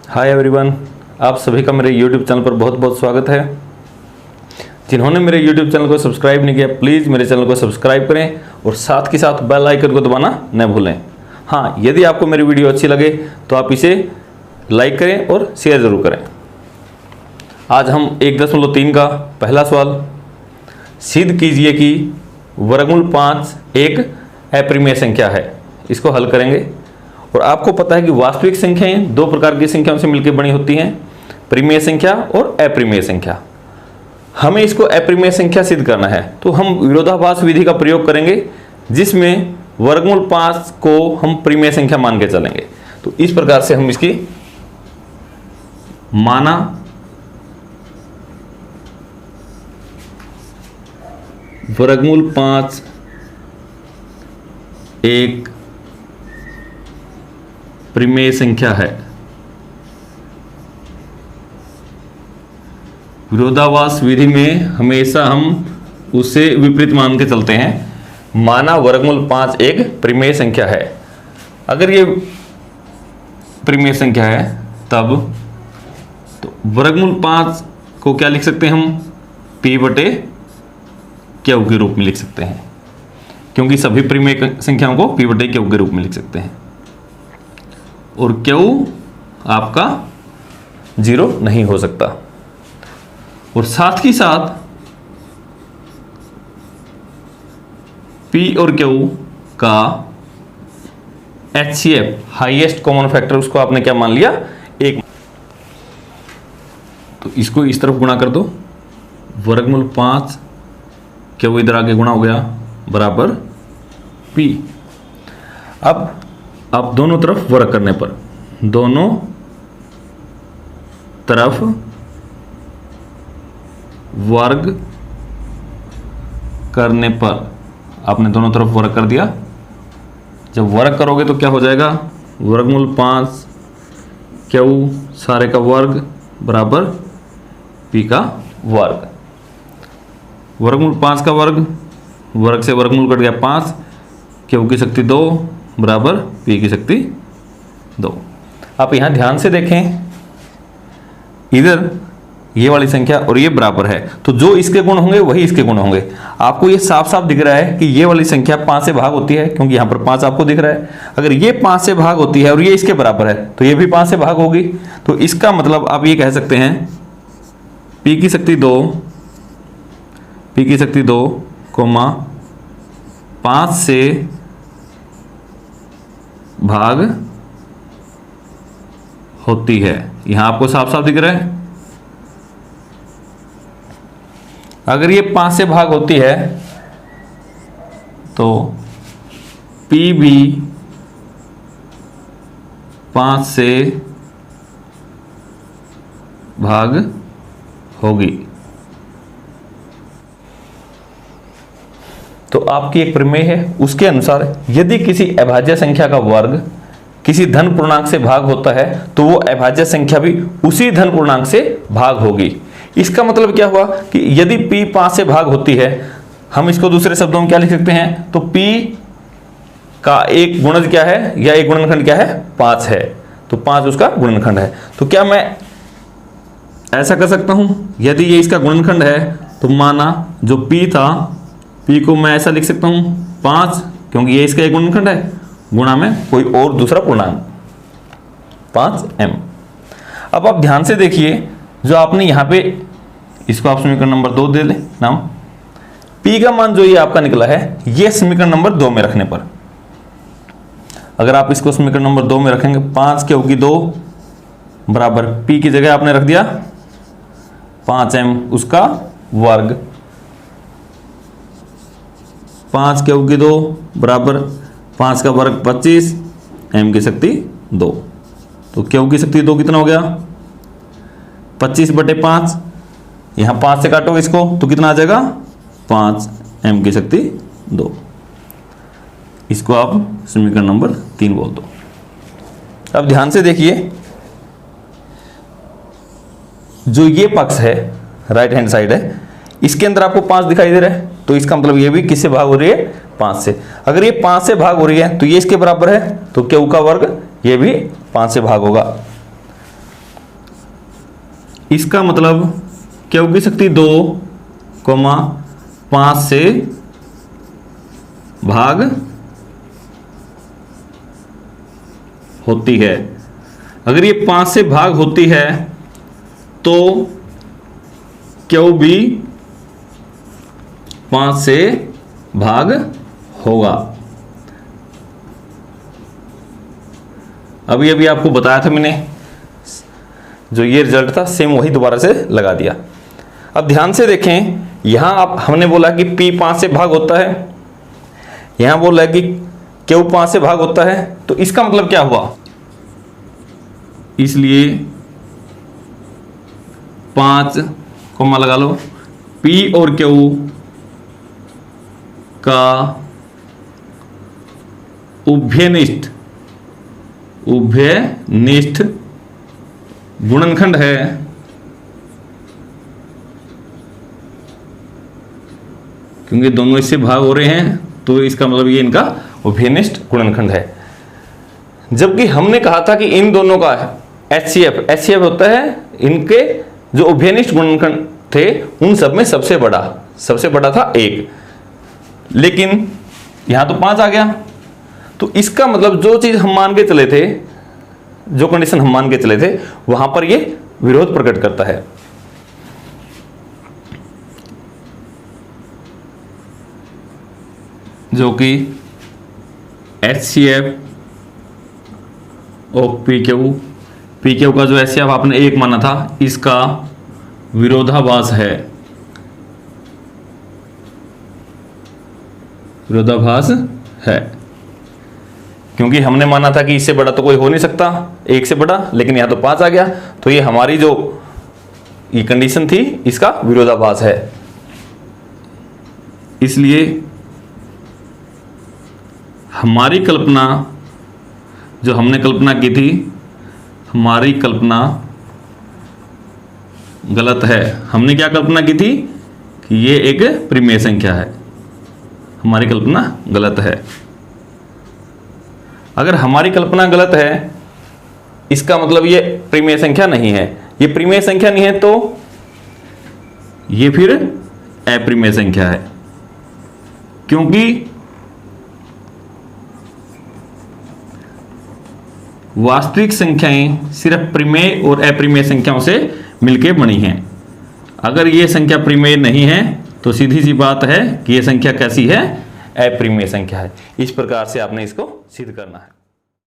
Hi everyone, आप सभी का मेरे YouTube चैनल पर बहुत बहुत स्वागत है। जिन्होंने मेरे YouTube चैनल को सब्सक्राइब नहीं किया, प्लीज़ मेरे चैनल को सब्सक्राइब करें और साथ के साथ बेल आइकन को दबाना न भूलें। हाँ, यदि आपको मेरी वीडियो अच्छी लगे तो आप इसे लाइक करें और शेयर ज़रूर करें। आज हम 1.3 का पहला सवाल, सिद्ध कीजिए कि वर्गमूल 5 एक अपरिमेय संख्या है, इसको हल करेंगे। और आपको पता है कि वास्तविक संख्याएं दो प्रकार की संख्याओं से मिलकर बनी होती हैं, परिमेय संख्या और अपरिमेय संख्या। हमें इसको अपरिमेय संख्या सिद्ध करना है तो हम विरोधाभास विधि का प्रयोग करेंगे, जिसमें वर्गमूल 5 को हम परिमेय संख्या मान के चलेंगे। तो इस प्रकार से हम इसकी माना वर्गमूल 5 एक परिमेय संख्या है। विरोधाभास विधि में हमेशा हम उसे विपरीत मान के चलते हैं। माना वर्गमूल 5 एक परिमेय संख्या है। अगर ये परिमेय संख्या है तब तो वर्गमूल 5 को क्या लिख सकते हैं हम? P बटे Q के रूप में लिख सकते हैं, क्योंकि सभी परिमेय संख्याओं को P बटे Q के रूप में लिख सकते हैं। और Q आपका 0 नहीं हो सकता। और साथ ही साथ P और Q का HCF हाईएस्ट कॉमन फैक्टर, उसको आपने क्या मान लिया? 1। तो इसको इस तरफ गुणा कर दो, वर्गमूल 5 Q इधर आगे गुणा हो गया बराबर P। अब आप दोनों तरफ वर्ग करने पर, दोनों तरफ वर्ग करने पर, आपने दोनों तरफ वर्ग कर दिया। जब वर्ग करोगे तो क्या हो जाएगा? वर्गमूल 5 Q सारे का वर्ग बराबर P का वर्ग। वर्गमूल 5 का वर्ग, वर्ग से वर्गमूल कट गया 5, Q की शक्ति 2 बराबर P की शक्ति 2। आप यहां ध्यान से देखें, इधर ये वाली संख्या और ये बराबर है, तो जो इसके गुण होंगे वही इसके गुण होंगे। आपको ये साफ साफ दिख रहा है कि ये वाली संख्या 5 से भाग होती है, क्योंकि यहां पर 5 आपको दिख रहा है। अगर ये 5 से भाग होती है और ये इसके बराबर है तो ये भी 5 से भाग होगी। तो इसका मतलब आप ये कह सकते हैं P की शक्ति 2, P की शक्ति 2 कोमा 5 से भाग होती है। यहां आपको साफ साफ दिख रहा है। अगर ये 5 से भाग होती है तो P भी 5 से भाग होगी। तो आपकी एक प्रमेय है, उसके अनुसार यदि किसी अभाज्य संख्या का वर्ग किसी धन पूर्णांक से भाग होता है तो वो अभाज्य संख्या भी उसी धन पूर्णांक से भाग होगी। इसका मतलब क्या हुआ कि यदि P 5 से भाग होती है, हम इसको दूसरे शब्दों में क्या लिख सकते हैं? तो P का एक गुणज क्या है, या एक गुणनखंड क्या है? 5 है। तो 5 उसका गुणनखंड है। तो क्या मैं ऐसा कर सकता हूं, यदि ये इसका गुणनखंड है तो माना जो P था, P को मैं ऐसा लिख सकता हूं 5, क्योंकि ये इसका एक गुणनखंड है, गुणा में कोई और दूसरा पूर्णांक 5m। अब आप ध्यान से देखिए, जो आपने यहां पे, इसको आप समीकरण नंबर 2 दे लें नाम। P का मान जो ये आपका निकला है, ये समीकरण नंबर 2 में रखने पर, अगर आप इसको समीकरण नंबर 2 में रखेंगे, 5 Q की 2 बराबर P की जगह आपने रख दिया 5m उसका वर्ग, 5 Q की 2 बराबर 5 का वर्ग 25, m की शक्ति 2। तो Q की शक्ति 2 कितना हो गया? 25 बटे 5, यहां 5 से काटोगे इसको तो कितना आ जाएगा? 5 m की शक्ति 2। इसको आप समीकरण नंबर 3 बोल दो। अब ध्यान से देखिए, जो ये पक्ष है, राइट हैंड साइड है, इसके अंदर आपको 5 दिखाई दे रहा है, तो इसका मतलब ये भी किससे भाग हो रही है? 5 से। अगर ये 5 से भाग हो रही है तो ये इसके बराबर है, तो Q का वर्ग ये भी 5 से भाग होगा। इसका मतलब क्यू की शक्ति 2, 5 से भाग होती है। अगर ये 5 से भाग होती है तो क्यू भी 5 से भाग होगा। अभी अभी आपको बताया था मैंने, जो ये रिजल्ट था सेम वही दोबारा से लगा दिया। अब ध्यान से देखें, यहां आप हमने बोला कि P 5 से भाग होता है, यहां बोला कि Q 5 से भाग होता है, तो इसका मतलब क्या हुआ? इसलिए 5 कोमा लगा लो, P और Q का उभयनिष्ठ गुणनखंड है क्योंकि दोनों इससे भाग हो रहे हैं, तो इसका मतलब ये इनका उभयनिष्ठ गुणनखंड है। जबकि हमने कहा था कि इन दोनों का HCF होता है, इनके जो उभयनिष्ठ गुणनखंड थे उन सब में सबसे बड़ा था 1, लेकिन यहां तो 5 आ गया। तो इसका मतलब जो चीज हम मान के चले थे, जो कंडीशन हम मान के चले थे, वहां पर ये विरोध प्रकट करता है। जो कि HCF और PQ का जो HCF आपने 1 माना था, इसका विरोधाभास है। क्योंकि हमने माना था कि इससे बड़ा तो कोई हो नहीं सकता 1 से बड़ा, लेकिन यहां तो 5 आ गया, तो ये हमारी जो ये कंडीशन थी इसका विरोधाभास है। इसलिए हमारी कल्पना, जो हमने कल्पना की थी, हमारी कल्पना गलत है। हमने क्या कल्पना की थी कि ये एक परिमेय संख्या है, हमारी कल्पना गलत है। अगर हमारी कल्पना गलत है, इसका मतलब ये परिमेय संख्या नहीं है। ये परिमेय संख्या नहीं है तो ये फिर अपरिमेय संख्या है, क्योंकि वास्तविक संख्याएं सिर्फ परिमेय और अपरिमेय संख्याओं से मिलकर बनी हैं। अगर ये संख्या परिमेय नहीं है तो सीधी सी बात है कि ये संख्या कैसी है? अपरिमेय संख्या है। इस प्रकार से आपने इसको सिद्ध करना है।